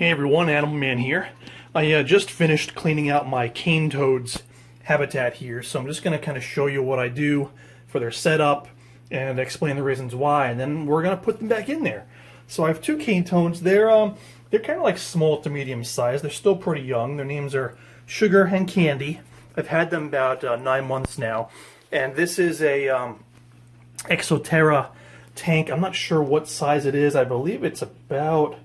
Hey everyone, Animal Man here. I just finished cleaning out my cane toads habitat here, so I'm just going to kind of show you what I do for their setup and explain the reasons why, and then we're going to put them back in there. So I have two cane toads. They're kind of like small to medium size. They're still pretty young. Their names are Sugar and Candy. I've had them about 9 months now, and this is a Exoterra tank. I'm not sure what size it is. I believe it's about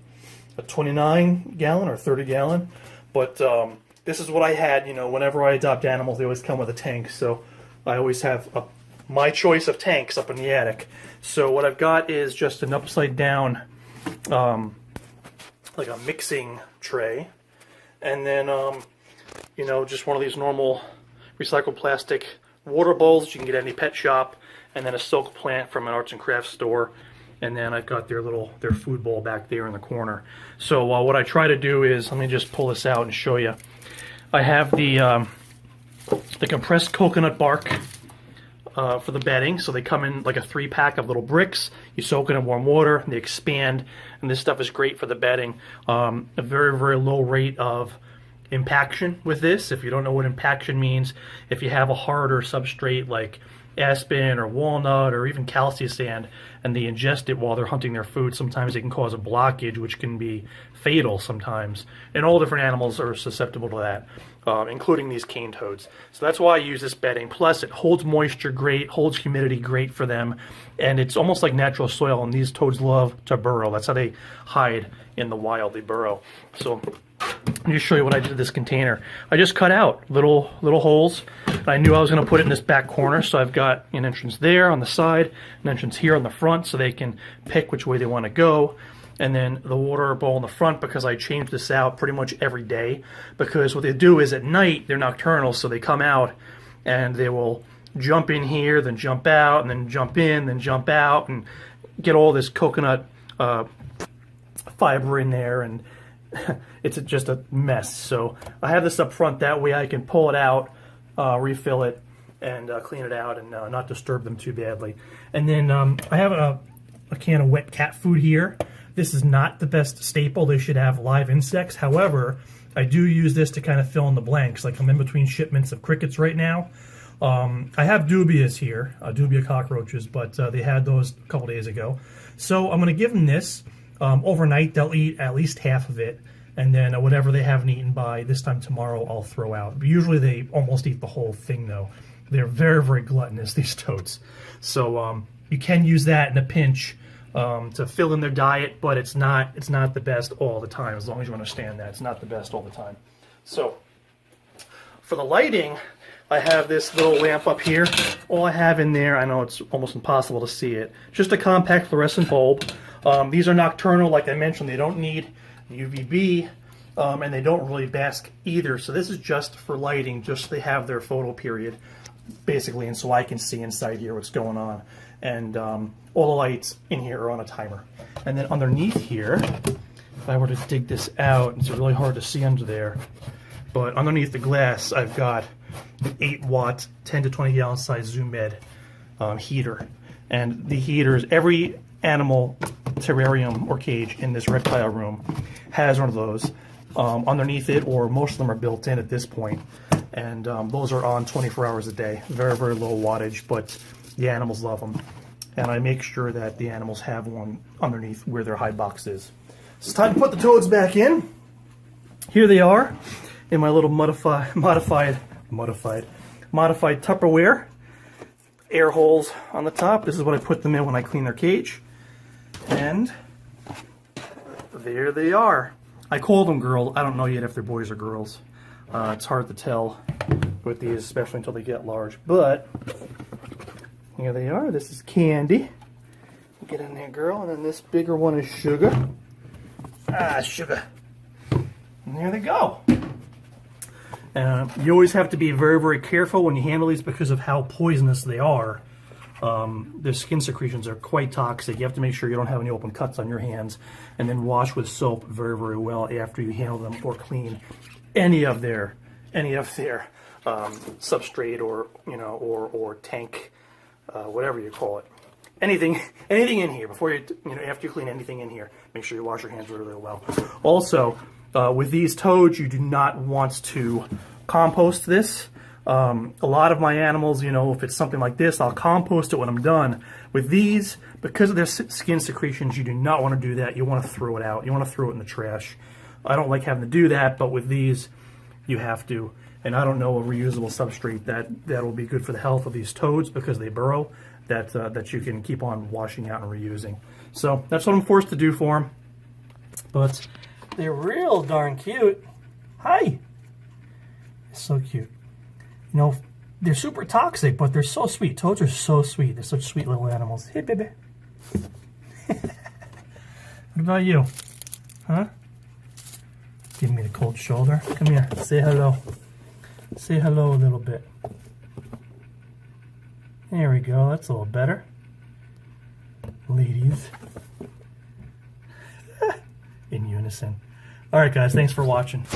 a 29-gallon or 30-gallon, but this is what I had. You know, whenever I adopt animals, they always come with a tank, so I always have my choice of tanks up in the attic. So what I've got is just an upside-down, like a mixing tray, and then you know, just one of these normal recycled plastic water bowls you can get at any pet shop, and then a silk plant from an arts and crafts store. And then I've got their food bowl back there in the corner. So what I try to do is, let me just pull this out and show you. I have the compressed coconut bark for the bedding. So they come in like a 3-pack of little bricks. You soak it in warm water, they expand, and this stuff is great for the bedding. A very, very low rate of impaction with this. If you don't know what impaction means, if you have a harder substrate like aspen or walnut or even calcium sand and they ingest it while they're hunting their food, sometimes it can cause a blockage which can be fatal sometimes, and all different animals are susceptible to that, including these cane toads. So that's why I use this bedding. Plus it holds moisture great, holds humidity great for them, and it's almost like natural soil, and these toads love to burrow. That's how they hide in the wild, they burrow. So let me just show you what I did to this container. I just cut out little holes. I knew I was going to put it in this back corner, so I've got an entrance there on the side, an entrance here on the front, so they can pick which way they want to go. And then the water bowl in the front, because I change this out pretty much every day. Because what they do is at night, they're nocturnal, so they come out and they will jump in here, then jump out, and then jump in, then jump out, and get all this coconut fiber in there, and it's just a mess. So I have this up front, that way I can pull it out, refill it, and clean it out, and not disturb them too badly. And then I have a can of wet cat food here. This is not the best staple. They should have live insects. However, I do use this to kind of fill in the blanks. Like I'm in between shipments of crickets right now. I have dubias here, dubia cockroaches, but they had those a couple days ago. So I'm going to give them this. Overnight, they'll eat at least half of it, and then whatever they haven't eaten by this time tomorrow, I'll throw out. But usually they almost eat the whole thing, though. They're very, very gluttonous, these toads. So you can use that in a pinch to fill in their diet, but it's not the best all the time, as long as you understand that. It's not the best all the time. So for the lighting, I have this little lamp up here. All I have in there, I know it's almost impossible to see it, just a compact fluorescent bulb. These are nocturnal, like I mentioned. They don't need UVB, and they don't really bask either. So this is just for lighting, just so they have their photo period, basically, and so I can see inside here what's going on. And all the lights in here are on a timer. And then underneath here, if I were to dig this out, it's really hard to see under there, but underneath the glass, I've got an 8-watt, 10 to 20 gallon size Zoom Med heater. And the heaters, every animal terrarium or cage in this reptile room has one of those underneath it, or most of them are built in at this point, and those are on 24 hours a day. Very, very low wattage, but the animals love them, and I make sure that the animals have one underneath where their hide box is. So it's time to put the toads back in. Here they are in my little modified Tupperware. Air holes on the top. This is what I put them in when I clean their cage. And there they are. I call them girls. I don't know yet if they're boys or girls. It's hard to tell with these, especially until they get large. But here they are. This is Candy. Get in there, girl. And then this bigger one is Sugar. Sugar. And there they go. You always have to be very, very careful when you handle these because of how poisonous they are. Their skin secretions are quite toxic. You have to make sure you don't have any open cuts on your hands, and then wash with soap very, very well after you handle them or clean any of their substrate or tank, whatever you call it. anything in here before after you clean anything in here, make sure you wash your hands really, really well. Also, with these toads, you do not want to compost this. A lot of my animals, if it's something like this, I'll compost it when I'm done. With these, because of their skin secretions, you do not want to do that. You want to throw it out. You want to throw it in the trash. I don't like having to do that, but with these, you have to. And I don't know a reusable substrate that will be good for the health of these toads because they burrow, that you can keep on washing out and reusing. So that's what I'm forced to do for them. But they're real darn cute. Hi. So cute. They're super toxic, but they're so sweet. Toads are so sweet. They're such sweet little animals. Hey, baby. What about you? Huh? Give me the cold shoulder. Come here. Say hello. Say hello a little bit. There we go. That's a little better. Ladies. In unison. All right, guys. Thanks for watching.